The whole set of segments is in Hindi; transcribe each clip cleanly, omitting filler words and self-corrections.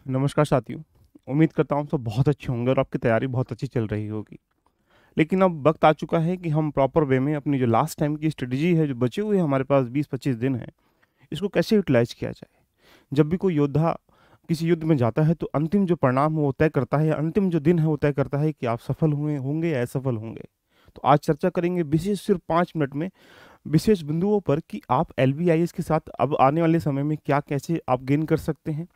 नमस्कार साथियों। उम्मीद करता हूँ सब बहुत अच्छे होंगे और आपकी तैयारी बहुत अच्छी चल रही होगी। लेकिन अब वक्त आ चुका है कि हम प्रॉपर वे में अपनी जो लास्ट टाइम की स्ट्रेटजी है, जो बचे हुए हमारे पास 20-25 दिन है, इसको कैसे यूटिलाइज किया जाए। जब भी कोई योद्धा किसी युद्ध में जाता है तो अंतिम जो परिणाम है वो तय करता है, या अंतिम जो दिन है वो तय करता है कि आप सफल हुए होंगे या असफल होंगे। तो आज चर्चा करेंगे विशेष सिर्फ 5 मिनट में विशेष बिंदुओं पर कि आप एलबीआईएस के साथ अब आने वाले समय में क्या कैसे आप गेन कर सकते हैं।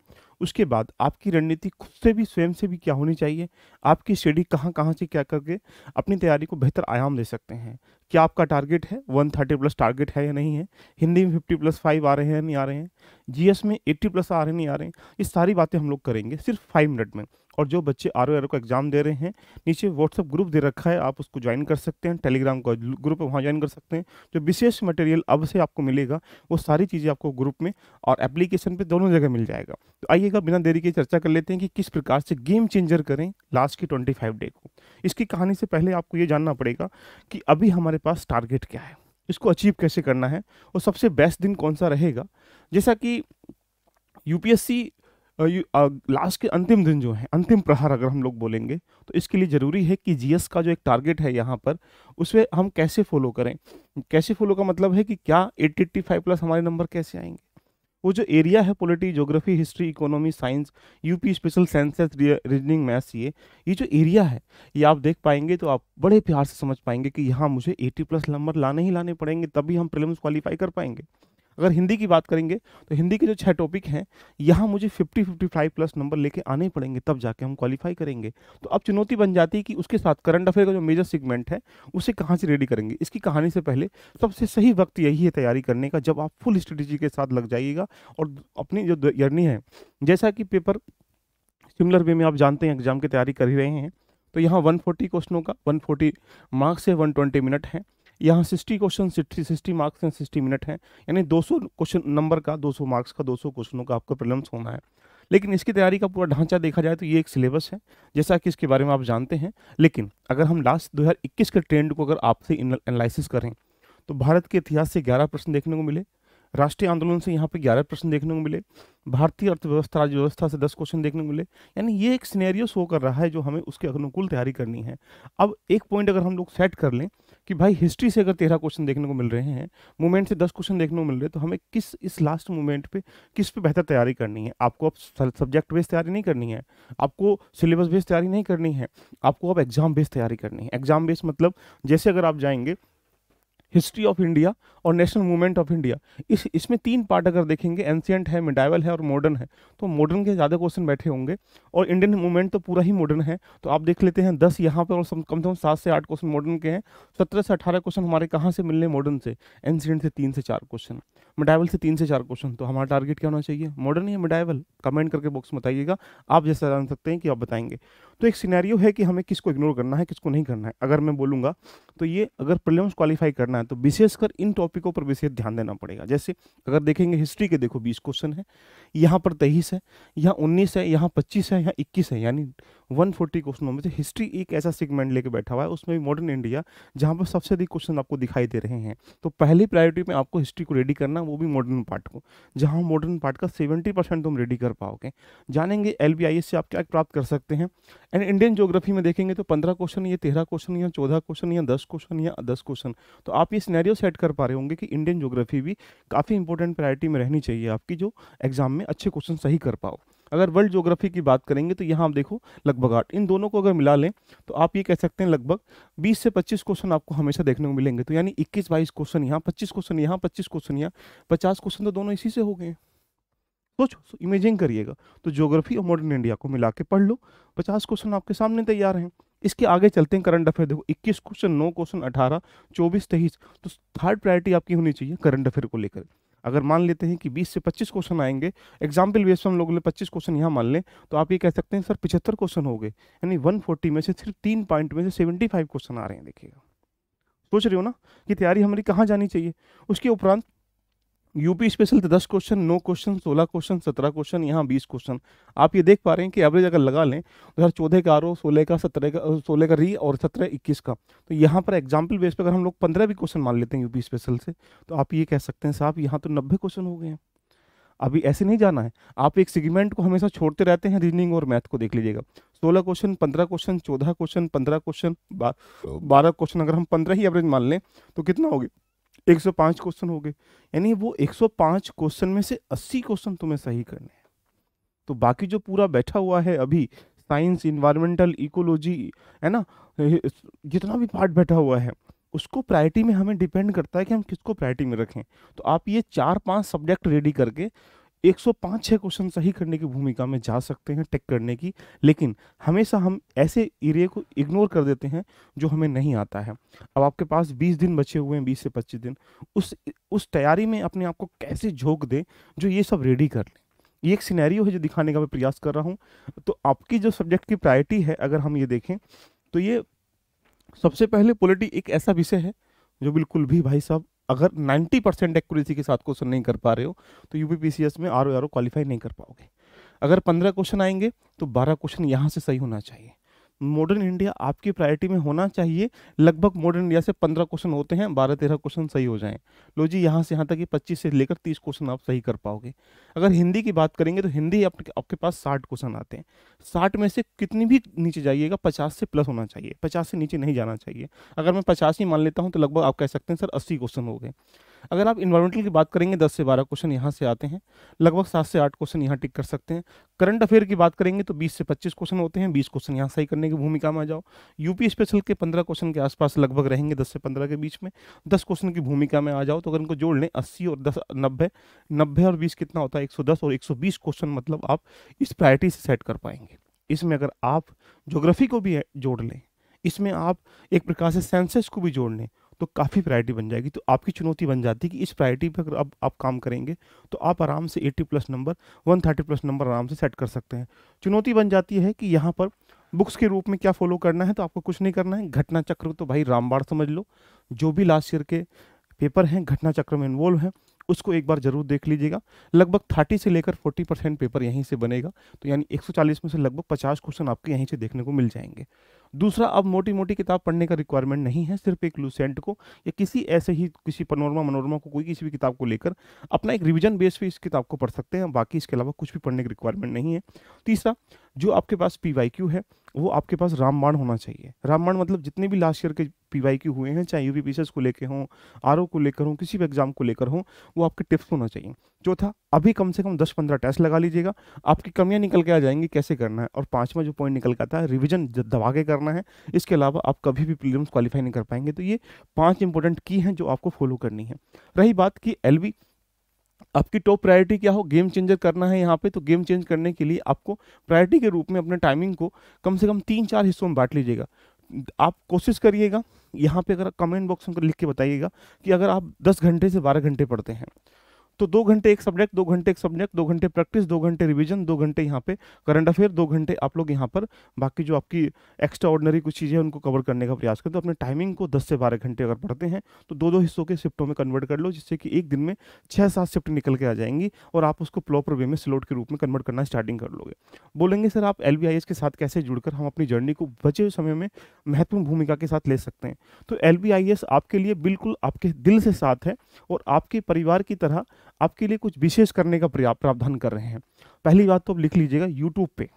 उसके बाद आपकी रणनीति खुद से भी स्वयं से भी क्या होनी चाहिए, आपकी स्टडी कहाँ कहाँ से क्या करके अपनी तैयारी को बेहतर आयाम दे सकते हैं। क्या आपका टारगेट है 130 प्लस टारगेट है या नहीं है, हिंदी में 50+5 आ रहे हैं नहीं आ रहे हैं, जीएस में 80+ आ रहे नहीं आ रहे हैं। ये सारी बातें हम लोग करेंगे सिर्फ 5 मिनट में। और जो बच्चे आर ओ का एग्जाम दे रहे हैं, नीचे व्हाट्सएप ग्रुप दे रखा है, आप उसको ज्वाइन कर सकते हैं। टेलीग्राम का ग्रुप है, वहाँ ज्वाइन कर सकते हैं। जो विशेष मटेरियल अब से आपको मिलेगा वो सारी चीज़ें आपको ग्रुप में और एप्लीकेशन पे दोनों जगह मिल जाएगा। तो आइएगा बिना देरी के चर्चा कर लेते हैं कि किस प्रकार से गेम चेंजर करें लास्ट की 25 डे को। इसकी कहानी से पहले आपको ये जानना पड़ेगा कि अभी हमारे पास टारगेट क्या है, इसको अचीव कैसे करना है और सबसे बेस्ट दिन कौन सा रहेगा। जैसा कि यूपीएससी लास्ट के अंतिम दिन जो है, अंतिम प्रहार अगर हम लोग बोलेंगे, तो इसके लिए ज़रूरी है कि जीएस का जो एक टारगेट है यहाँ पर, उसे हम कैसे फॉलो करें। कैसे फॉलो का मतलब है कि क्या 80-85+ हमारे नंबर कैसे आएंगे। वो जो एरिया है, polity, geography, history, economy, science, UP special sciences, reasoning, maths, ये जो एरिया है, ये आप देख पाएंगे तो आप बड़े प्यार से समझ पाएंगे कि यहाँ मुझे 80+ नंबर लाने ही लाने पड़ेंगे, तभी हम प्रीलिम्स क्वालिफाई कर पाएंगे। अगर हिंदी की बात करेंगे तो हिंदी के जो 6 टॉपिक हैं, यहाँ मुझे 50-55+ नंबर लेके आने ही पड़ेंगे, तब जाके हम क्वालिफाई करेंगे। तो अब चुनौती बन जाती है कि उसके साथ करंट अफेयर का जो मेजर सेगमेंट है, उसे कहाँ से रेडी करेंगे। इसकी कहानी से पहले सबसे सही वक्त यही है तैयारी करने का, जब आप फुल स्ट्रेटेजी के साथ लग जाइएगा और अपनी जो जर्नी है, जैसा कि पेपर सिमिलर वे में आप जानते हैं एग्जाम की तैयारी कर ही रहे हैं, तो यहाँ 140 क्वेश्चनों का 140 मार्क्स है, 120 मिनट है। यहाँ 60 क्वेश्चन 60 मार्क्स हैं, 60 मिनट हैं, यानी 200 क्वेश्चन नंबर का, 200 मार्क्स का, 200 क्वेश्चनों का आपका प्रीलिम्स होना है। लेकिन इसकी तैयारी का पूरा ढांचा देखा जाए तो ये एक सिलेबस है, जैसा कि इसके बारे में आप जानते हैं। लेकिन अगर हम लास्ट 2021 के ट्रेंड को अगर आपसे एनालिसिस करें, तो भारत के इतिहास से 11 प्रश्न देखने को मिले, राष्ट्रीय आंदोलन से यहाँ पे 11 प्रश्न देखने को मिले, भारतीय अर्थव्यवस्था राज्य व्यवस्था से 10 क्वेश्चन देखने को मिले। यानी ये एक सिनेरियो शो कर रहा है जो हमें उसके अनुकूल तैयारी करनी है। अब एक पॉइंट अगर हम लोग सेट कर लें कि भाई हिस्ट्री से अगर 13 क्वेश्चन देखने को मिल रहे हैं, मूवमेंट से 10 क्वेश्चन देखने को मिल रहे हैं, तो हमें किस इस लास्ट मूवमेंट पे किस पे बेहतर तैयारी करनी है। आपको अब सब्जेक्ट बेस्ड तैयारी नहीं करनी है, आपको सिलेबस बेस्ड तैयारी नहीं करनी है, आपको अब एग्जाम बेस्ड तैयारी करनी है। एग्जाम बेस्ड मतलब जैसे अगर आप जाएंगे हिस्ट्री ऑफ इंडिया और नेशनल मूवमेंट ऑफ इंडिया, इसमें 3 पार्ट अगर देखेंगे, एंशियंट है, मिडाइवल है और मॉडर्न है, तो मॉडर्न के ज़्यादा क्वेश्चन बैठे होंगे। और इंडियन मूवमेंट तो पूरा ही मॉडर्न है, तो आप देख लेते हैं 10 यहाँ पर और कम से कम 7 से 8 क्वेश्चन मॉडर्न के हैं। 17 से 18 क्वेश्चन हमारे कहाँ से मिलने, मॉडर्न से। एंशियंट से 3 से 4 क्वेश्चन, मिडाइवल से 3 से 4 क्वेश्चन। तो हमारा टारगेट क्या होना चाहिए, मॉडर्न या मिडाइवल? कमेंट करके बॉक्स में बताइएगा, आप जैसा जान सकते हैं कि आप बताएंगे। तो एक सिनेरियो है कि हमें किसको इग्नोर करना है, किसको नहीं करना है। अगर मैं बोलूँगा तो ये अगर प्रीलिम्स क्वालिफाई करना है तो विशेषकर इन टॉपिकों पर विशेष ध्यान देना पड़ेगा। जैसे अगर देखेंगे हिस्ट्री के, देखो 20 क्वेश्चन है, यहाँ पर 23 है, यहाँ 19 है, यहाँ 25 है, यहाँ 21 है, यानी 140 क्वेश्चनों में से हिस्ट्री एक ऐसा सेगमेंट लेके बैठा हुआ है, उसमें भी मॉडर्न इंडिया, जहाँ पर सबसे अधिक क्वेश्चन आपको दिखाई दे रहे हैं। तो पहली प्रायोरिटी में आपको हिस्ट्री को रेडी करना, वो भी मॉडर्न पार्ट को, जहाँ मॉडर्न पार्ट का 70% तुम रेडी कर पाओगे। जानेंगे एलबीआईएस से आप क्या प्राप्त कर सकते हैं। एंड इंडियन ज्योग्राफी में देखेंगे तो 15 क्वेश्चन या 13 क्वेश्चन या 14 क्वेश्चन या 10 क्वेश्चन या 10 क्वेश्चन। तो आप ये सिनेरियो सेट कर पा रहे होंगे कि इंडियन ज्योग्राफी भी काफ़ी इंपॉर्टेंट प्रायोरिटी में रहनी चाहिए आपकी, जो एग्जाम में अच्छे क्वेश्चन सही कर पाओ। अगर वर्ल्ड ज्योग्राफी की बात करेंगे तो यहाँ आप देखो लगभग 8, इन दोनों को अगर मिला लें तो आप ये कह सकते हैं लगभग 20 से 25 क्वेश्चन आपको हमेशा देखने को मिलेंगे। तो यानी 21-22 क्वेश्चन यहाँ, 25 क्वेश्चन यहाँ, 25 क्वेश्चन यहाँ, 50 क्वेश्चन तो दोनों इसी से हो गए। सोचो, इमेजिन करिएगा। तो ज्योग्राफी और मॉडर्न इंडिया को मिला के पढ़ लो, 50 क्वेश्चन आपके सामने तैयार हैं। इसके आगे चलते हैं करंट अफेयर, देखो 21 क्वेश्चन, 9 क्वेश्चन, 18, 24, 23। तो थर्ड प्रायोरिटी आपकी होनी चाहिए करंट अफेयर को लेकर। अगर मान लेते हैं कि 20 से 25 क्वेश्चन आएंगे, एग्जाम्पल बेस पर हम लोग ने 25 क्वेश्चन यहाँ मान लें, तो आप ये कह सकते हैं सर 75 क्वेश्चन हो गए, यानी 140 में से सिर्फ 3 पॉइंट में से 75 क्वेश्चन आ रहे हैं। देखिएगा, सोच रहे हो ना कि तैयारी हमारी कहाँ जानी चाहिए। उसके उपरांत यूपी स्पेशल तो 10 क्वेश्चन, 9 क्वेश्चन, 16 क्वेश्चन, 17 क्वेश्चन, यहाँ 20 क्वेश्चन। आप ये देख पा रहे हैं कि एवरेज अगर लगा लें तो यार 14 का आर ओ, 16 का 17 का 16 का री और 17 21 का। तो यहाँ पर एग्जाम्पल बेस पर अगर हम लोग 15 भी क्वेश्चन मान लेते हैं यूपी स्पेशल से, तो आप ये कह सकते हैं साहब यहाँ तो 90 क्वेश्चन हो गए हैं। अभी ऐसे नहीं जाना है, आप एक सेगमेंट को हमेशा छोड़ते रहते हैं। रीजनिंग और मैथ को देख लीजिएगा, 16 question, 15 question, 14 question, 15 question, 12 question, अगर हम 15 ही एवरेज मान लें तो कितना हो गया, 105 क्वेश्चन हो गए। यानी वो 105 क्वेश्चन में से 80 क्वेश्चन तुम्हें सही करने हैं। तो बाकी जो पूरा बैठा हुआ है अभी, साइंस, इन्वायरमेंटल, इकोलॉजी, है ना, जितना भी पार्ट बैठा हुआ है, उसको प्रायोरिटी में हमें डिपेंड करता है कि हम किसको प्रायोरिटी में रखें। तो आप ये 4-5 सब्जेक्ट रेडी करके 105-6 क्वेश्चन सही करने की भूमिका में जा सकते हैं, टेक करने की। लेकिन हमेशा हम ऐसे एरिया को इग्नोर कर देते हैं जो हमें नहीं आता है। अब आपके पास 20 दिन बचे हुए हैं, 20 से 25 दिन, उस तैयारी में अपने आप को कैसे झोंक दें जो ये सब रेडी कर लें। ये एक सिनेरियो है जो दिखाने का मैं प्रयास कर रहा हूँ। तो आपकी जो सब्जेक्ट की प्रायोरिटी है, अगर हम ये देखें तो ये सबसे पहले पॉलिटी एक ऐसा विषय है जो बिल्कुल भी भाई साहब, अगर 90% एक्यूरेसी के साथ क्वेश्चन नहीं कर पा रहे हो तो यूपीपीसीएस में आर क्वालिफाई नहीं कर पाओगे। अगर 15 क्वेश्चन आएंगे तो 12 क्वेश्चन यहाँ से सही होना चाहिए। मॉडर्न इंडिया आपकी प्रायोरिटी में होना चाहिए। लगभग मॉडर्न इंडिया से 15 क्वेश्चन होते हैं, 12-13 क्वेश्चन सही हो जाएं। लो जी, यहाँ से यहाँ तक कि 25 से लेकर 30 क्वेश्चन आप सही कर पाओगे। अगर हिंदी की बात करेंगे तो हिंदी आपके पास 60 क्वेश्चन आते हैं। 60 में से कितनी भी नीचे जाइएगा, 50 से प्लस होना चाहिए, 50 से नीचे नहीं जाना चाहिए। अगर मैं 50 ही मान लेता हूँ तो लगभग आप कह सकते हैं सर 80 क्वेश्चन हो गए। अगर आप इन्वायरमेंटल की बात करेंगे, 10 से 12 क्वेश्चन यहाँ से आते हैं, लगभग 7 से 8 क्वेश्चन यहाँ टिक कर सकते हैं। करंट अफेयर की बात करेंगे तो 20 से 25 क्वेश्चन होते हैं, 20 क्वेश्चन यहाँ सही करने की भूमिका में आ जाओ। यूपी स्पेशल के 15 क्वेश्चन के आसपास लगभग रहेंगे, 10 से 15 के बीच में, 10 क्वेश्चन की भूमिका में आ जाओ। तो अगर इनको जोड़ लें, 80 और 10 90, 90 और 20 कितना होता है, 110 और 120 क्वेश्चन मतलब आप इस प्रायोरिटी से सेट कर पाएंगे। इसमें अगर आप ज्योग्राफी को भी जोड़ लें, इसमें आप एक प्रकार से सेंसस को भी जोड़ लें, तो काफ़ी प्रायोरिटी बन जाएगी। तो आपकी चुनौती बन जाती है कि इस प्रायोरिटी पर अगर आप काम करेंगे तो आप आराम से 80+ नंबर, 130+ नंबर आराम से सेट कर सकते हैं। चुनौती बन जाती है कि यहाँ पर बुक्स के रूप में क्या फॉलो करना है। तो आपको कुछ नहीं करना है, घटना चक्र तो भाई रामबाण समझ लो। जो भी लास्ट ईयर के पेपर हैं घटना चक्र में इन्वॉल्व हैं, उसको एक बार जरूर देख लीजिएगा। लगभग 30 से लेकर 40% पेपर यहीं से बनेगा। तो यानी 140 में से लगभग 50 क्वेश्चन आपके यहीं से देखने को मिल जाएंगे। दूसरा, अब मोटी मोटी किताब पढ़ने का रिक्वायरमेंट नहीं है। सिर्फ एक लूसेंट को या किसी ऐसे ही किसी पनोरमा मनोरमा को, कोई किसी भी किताब को लेकर अपना एक रिवीजन बेस पे इस किताब को पढ़ सकते हैं। बाकी इसके अलावा कुछ भी पढ़ने की रिक्वायरमेंट नहीं है। तीसरा, जो आपके पास पीवाईक्यू है वो आपके पास रामबाण होना चाहिए। रामबाण मतलब जितने भी लास्ट ईयर के पीवाईक्यू हुए हैं, चाहे यूपीपीसीएस को लेकर हों, आरओ को लेकर हों, किसी भी एग्जाम को लेकर हों, वो आपके टिप्स होना चाहिए। चौथा, अभी कम से कम 10-15 टेस्ट लगा लीजिएगा, आपकी कमियां निकल के आ जाएंगी कैसे करना है। और पांचवा जो पॉइंट निकल के आता है, रिवीजन दबा के करना है। इसके अलावा आप कभी भी प्रीलिम्स क्वालिफाई नहीं कर पाएंगे। तो ये 5 इंपॉर्टेंट की हैं जो आपको फॉलो करनी है। रही बात कि एलबी आपकी टॉप प्रायोरिटी क्या हो, गेम चेंजर करना है यहाँ पे, तो गेम चेंज करने के लिए आपको प्रायोरिटी के रूप में अपने टाइमिंग को कम से कम 3-4 हिस्सों में बांट लीजिएगा। आप कोशिश करिएगा, यहाँ पे अगर कमेंट बॉक्स में लिख के बताइएगा कि अगर आप 10 घंटे से 12 घंटे पढ़ते हैं तो 2 घंटे एक सब्जेक्ट, 2 घंटे एक सब्जेक्ट, 2 घंटे प्रैक्टिस, 2 घंटे रिवीजन, 2 घंटे यहाँ पे करंट अफेयर, 2 घंटे आप लोग यहाँ पर बाकी जो आपकी एक्स्ट्रा ऑर्डिनरी कुछ चीज़ें उनको कवर करने का प्रयास करें। तो अपने टाइमिंग को 10 से 12 घंटे अगर पढ़ते हैं तो 2-2 हिस्सों के शिफ्टों में कन्वर्ट कर लो, जिससे कि एक दिन में 6-7 शिफ्ट निकल के आ जाएंगी और आप उसको प्रॉपर वे में स्लॉट के रूप में कन्वर्ट करना स्टार्टिंग कर लोगे। बोलेंगे सर आप LBIS के साथ कैसे जुड़कर हम अपनी जर्नी को बचे हुए समय में महत्वपूर्ण भूमिका के साथ ले सकते हैं। तो LBIS आपके लिए बिल्कुल आपके दिल से साथ है और आपके परिवार की तरह आपके लिए कुछ विशेष करने का प्रावधान कर रहे हैं। पहली बात तो आप लिख लीजिएगा, यूट्यूब पे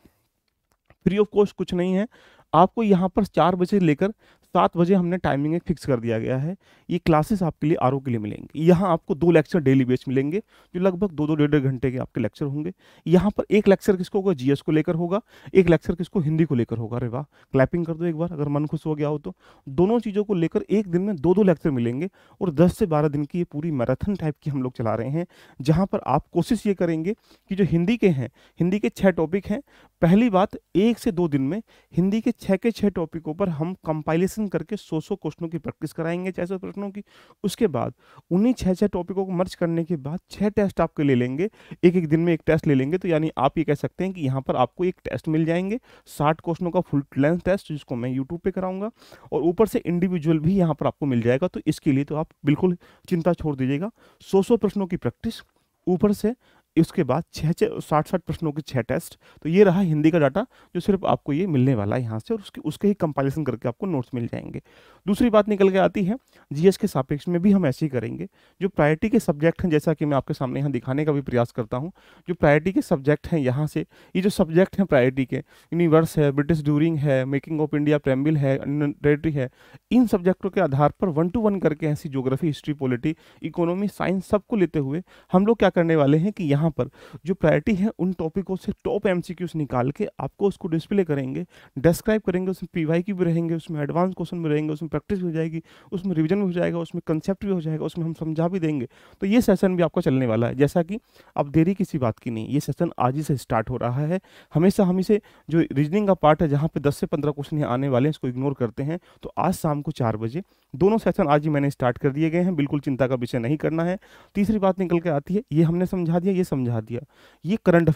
फ्री ऑफ कॉस्ट कुछ नहीं है। आपको यहाँ पर 4 बजे लेकर 7 बजे हमने टाइमिंग एक फिक्स कर दिया गया है। ये क्लासेस आपके लिए आरओ के लिए मिलेंगे। यहाँ आपको 2 लेक्चर डेली बेस मिलेंगे जो लगभग 2-2, 1.5 घंटे के आपके लेक्चर होंगे। यहाँ पर एक लेक्चर किसको होगा, जीएस को लेकर होगा, एक लेक्चर किसको, हिंदी को लेकर होगा। अरे वाह, क्लैपिंग कर दो एक बार अगर मन खुश हो गया हो तो। दोनों चीज़ों को लेकर एक दिन में 2-2 लेक्चर मिलेंगे और 10 से 12 दिन की ये पूरी मैराथन टाइप की हम लोग चला रहे हैं, जहाँ पर आप कोशिश ये करेंगे कि जो हिंदी के हैं, हिंदी के 6 टॉपिक हैं। पहली बात, 1 से 2 दिन में हिंदी के 6 के 6 टॉपिकों पर हम कंपाइलेशन करके 100 क्वेश्चनों की प्रैक्टिस कराएंगे, 600 प्रश्नों की। उसके बाद उन्हीं 6 टॉपिकों को मर्ज करने के बाद 6 टेस्ट आपके ले लेंगे, एक एक दिन में एक टेस्ट ले लेंगे। तो यानी आप ये कह सकते हैं कि यहाँ पर आपको एक टेस्ट मिल जाएंगे, 60 क्वेश्चनों का फुल लेंथ टेस्ट, जिसको मैं यूट्यूब पे कराऊंगा, और ऊपर से इंडिविजुअल भी यहाँ पर आपको मिल जाएगा। तो इसके लिए तो आप बिल्कुल चिंता छोड़ दीजिएगा, 100 प्रश्नों की प्रैक्टिस, ऊपर से उसके बाद 60-60 प्रश्नों के 6 टेस्ट। तो ये रहा हिंदी का डाटा जो सिर्फ आपको ये मिलने वाला है यहाँ से, और उसके ही कंपाइलेशन करके आपको नोट्स मिल जाएंगे। दूसरी बात निकल के आती है, जीएस के सापेक्ष में भी हम ऐसे ही करेंगे। जो प्रायोरिटी के सब्जेक्ट हैं, जैसा कि मैं आपके सामने यहाँ दिखाने का भी प्रयास करता हूँ, जो प्रायोरिटी के सब्जेक्ट हैं यहाँ से, ये जो सब्जेक्ट हैं प्रायोरिटी के, यूनिवर्स है, ब्रिटिश ड्यूरिंग है, मेकिंग ऑफ इंडिया, प्रेम्बिल है, टेरिटरी है, इन सब्जेक्टों के आधार पर 1 to 1 करके ऐसी geography, history, polity, economy, science सबको लेते हुए हम लोग क्या करने वाले हैं कि यहाँ पर जो प्रायोरिटी है उन टॉपिकों से टॉप एमसीक्यूज निकाल के आपको उसको डिस्प्ले करेंगे, डिस्क्राइब करेंगे। उसमें पीवाईक्यू भी रहेंगे, उसमें एडवांस क्वेश्चन भी रहेंगे, उसमें प्रैक्टिस भी हो जाएगी, उसमें रिवीजन भी हो जाएगा, उसमें कंसेप्ट भी हो जाएगा, उसमें हम समझा भी देंगे। तो ये सेशन भी आपका चलने वाला है। जैसा कि अब देरी किसी बात की नहीं, ये सेशन आज ही से स्टार्ट हो रहा है। हमेशा हम इसे जो रीजनिंग का पार्ट है, जहाँ पे 10 से 15 क्वेश्चन यहाँ आने वाले हैं, इसको इग्नोर करते हैं। तो आज शाम को 4 बजे दोनों सेशन आज ही मैंने स्टार्ट कर दिए गए हैं, बिल्कुल चिंता का विषय नहीं करना है। तीसरी बात निकल के आती है, ये हमने समझा दिया, ये समझा दिया, ये करंट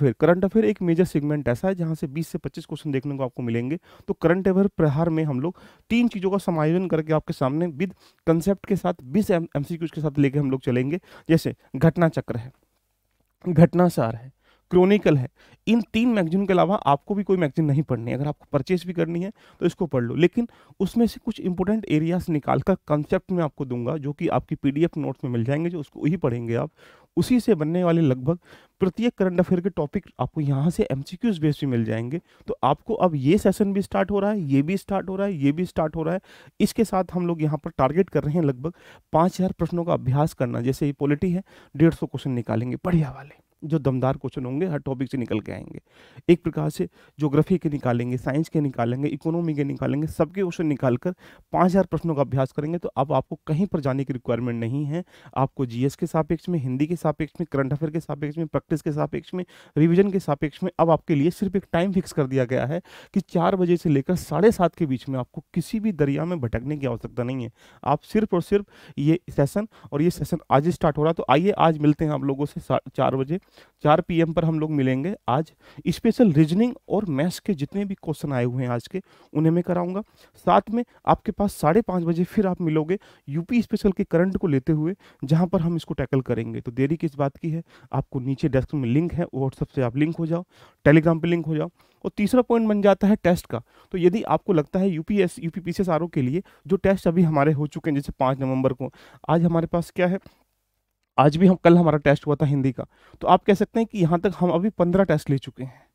अफेयर एक मेजर सेगमेंट ऐसा है जहाँ से 20 से 25 क्वेश्चन देखने को आपको मिलेंगे। तो करंट अफेयर प्रहार में हम लोग 3 चीज़ों का समायोजन करके आपके सामने विद कंसेप्ट के साथ 20 एमसीक्यूज के साथ लेके हम लोग चलेंगे। जैसे घटना चक्र है, घटनासार है, क्रॉनिकल है। इन 3 मैगजीन के अलावा आपको भी कोई मैगजीन नहीं पढ़नी है। अगर आपको परचेस भी करनी है तो इसको पढ़ लो, लेकिन उसमें से कुछ इंपॉर्टेंट एरियाज निकालकर कंसेप्ट में आपको दूंगा, जो कि आपकी पीडीएफ नोट्स में मिल जाएंगे, जो उसको ही पढ़ेंगे आप। उसी से बनने वाले लगभग प्रत्येक करंट अफेयर के टॉपिक आपको यहाँ से एमसीक्यूज बेस भी मिल जाएंगे। तो आपको अब ये सेशन भी स्टार्ट हो रहा है, ये भी स्टार्ट हो रहा है, ये भी स्टार्ट हो रहा है। इसके साथ हम लोग यहाँ पर टारगेट कर रहे हैं लगभग 5000 प्रश्नों का अभ्यास करना। जैसे ये पॉलिटी है, 150 क्वेश्चन निकालेंगे बढ़िया वाले, जो दमदार क्वेश्चन होंगे, हर टॉपिक से निकल के आएंगे। एक प्रकार से ज्योग्राफी के निकालेंगे, साइंस के निकालेंगे, इकोनॉमी के निकालेंगे, सबके क्वेश्चन निकालकर 5000 प्रश्नों का अभ्यास करेंगे। तो अब आपको कहीं पर जाने की रिक्वायरमेंट नहीं है। आपको जीएस के सापेक्ष में, हिंदी के सापेक्ष में, करंट अफेयर के सापेक्ष में, प्रैक्टिस के सापेक्ष में, रिविजन के सापेक्ष में अब आपके लिए सिर्फ एक टाइम फिक्स कर दिया गया है कि 4 बजे से लेकर 7:30 के बीच में आपको किसी भी दरिया में भटकने की आवश्यकता नहीं है। आप सिर्फ और सिर्फ ये सेशन, और ये सेशन आज ही स्टार्ट हो रहा है। तो आइए आज मिलते हैं आप लोगों से 4 बजे, 4 PM पर हम लोग मिलेंगे। आज स्पेशल रीजनिंग और मैथ्स के जितने भी क्वेश्चन आए हुए हैं आज के, उन्हें मैं कराऊंगा। साथ में आपके पास 5:30 बजे फिर आप मिलोगे यूपी स्पेशल के करंट को लेते हुए, जहां पर हम इसको टैकल करेंगे। तो देरी किस बात की है, आपको नीचे डेस्क में लिंक है, व्हाट्सएप से आप लिंक हो जाओ, टेलीग्राम पे लिंक हो जाओ। और तीसरा पॉइंट बन जाता है टेस्ट का। तो यदि आपको लगता है यूपीपीसीएस आरओ के लिए जो टेस्ट अभी हमारे हो चुके हैं, जैसे 5 नवंबर को, आज हमारे पास क्या है, आज भी कल हमारा टेस्ट हुआ था हिंदी का। तो आप कह सकते हैं कि यहाँ तक हम अभी 15 टेस्ट ले चुके हैं।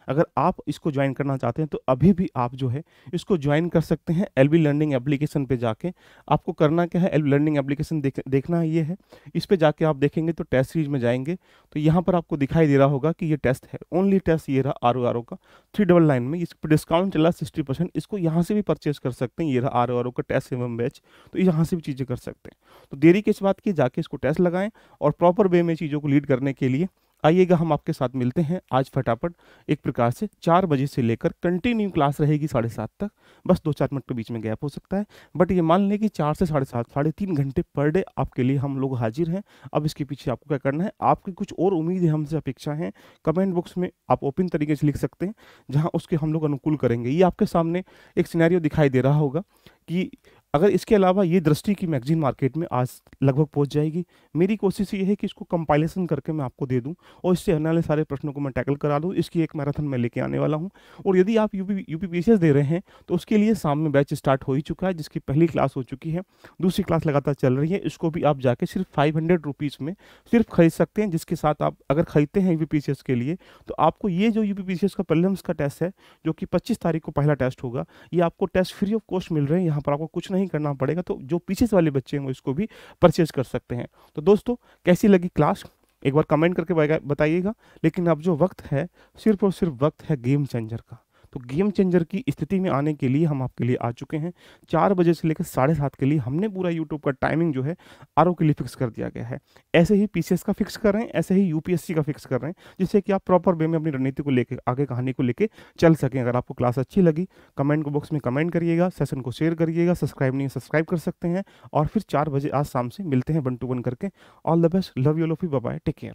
अगर आप इसको ज्वाइन करना चाहते हैं तो अभी भी आप जो है इसको ज्वाइन कर सकते हैं। एलबी लर्निंग एप्लीकेशन पे जाके आपको करना क्या है, एलबी लर्निंग एप्लीकेशन देखना ये है। इस पे जाके आप देखेंगे तो टेस्ट सीरीज में जाएंगे, तो यहाँ पर आपको दिखाई दे रहा होगा कि ये टेस्ट है, ओनली टेस्ट ये रहा आर का 399 में। इस पर डिस्काउंट चला 60%। इसको यहाँ से भी परचेज कर सकते हैं। ये रहा आर का टेस्ट एवं बैच, तो यहाँ से भी चीज़ें कर सकते हैं। तो देरी किस बात की, जाके इसको टेस्ट लगाएं और प्रॉपर वे में चीज़ों को लीड करने के लिए आइएगा। हम आपके साथ मिलते हैं आज फटाफट। एक प्रकार से 4 बजे से लेकर कंटिन्यू क्लास रहेगी 7:30 तक। बस 2-4 मिनट के बीच में गैप हो सकता है, बट ये मान लें कि 4 से 7:30, 3.5 घंटे पर डे आपके लिए हम लोग हाजिर हैं। अब इसके पीछे आपको क्या करना है, आपकी कुछ और उम्मीद है, हमसे अपेक्षा है, कमेंट बॉक्स में आप ओपन तरीके से लिख सकते हैं, जहाँ उसके हम लोग अनुकूल करेंगे। ये आपके सामने एक सिनेरियो दिखाई दे रहा होगा कि अगर इसके अलावा ये दृष्टि की मैगजीन मार्केट में आज लगभग पहुंच जाएगी। मेरी कोशिश ये है कि इसको कंपाइलेशन करके मैं आपको दे दूं और इससे आने वाले सारे प्रश्नों को मैं टैकल करा दूं। इसकी एक मैराथन मैं लेके आने वाला हूं। और यदि आप यूपीपीसीएस दे रहे हैं तो उसके लिए सामने बैच स्टार्ट हो ही चुका है, जिसकी पहली क्लास हो चुकी है, दूसरी क्लास लगातार चल रही है। इसको भी आप जाके सिर्फ 500 रुपीज़ में सिर्फ खरीद सकते हैं, जिसके साथ आप अगर खरीदते हैं यूपीपीसीएस के लिए तो आपको ये जो यूपीपीसीएस का प्रीलिम्स का टेस्ट है, जो कि 25 तारीख को पहला टेस्ट होगा, ये आपको टेस्ट फ्री ऑफ कॉस्ट मिल रहे हैं। यहाँ पर आपको कुछ नहीं करना पड़ेगा। तो जो पीछे वाले बच्चे हैं वो इसको भी परचेज कर सकते हैं। तो दोस्तों, कैसी लगी क्लास एक बार कमेंट करके बताइएगा। लेकिन अब जो वक्त है, सिर्फ और सिर्फ वक्त है गेम चेंजर का। तो गेम चेंजर की स्थिति में आने के लिए हम आपके लिए आ चुके हैं। 4 बजे से लेकर 7:30 के लिए हमने पूरा यूट्यूब का टाइमिंग जो है आरओ के लिए फिक्स कर दिया गया है। ऐसे ही पीसीएस का फिक्स कर रहे हैं, ऐसे ही यूपीएससी का फिक्स कर रहे हैं, जिससे कि आप प्रॉपर वे में अपनी रणनीति को लेकर आगे कहानी को लेकर चल सकें। अगर आपको क्लास अच्छी लगी, कमेंट बॉक्स में कमेंट करिएगा, सेशन को शेयर करिएगा, सब्सक्राइब नहीं सब्सक्राइब कर सकते हैं। और फिर 4 बजे आज शाम से मिलते हैं 1 to 1 करके। All the best, love you, bye bye, take care.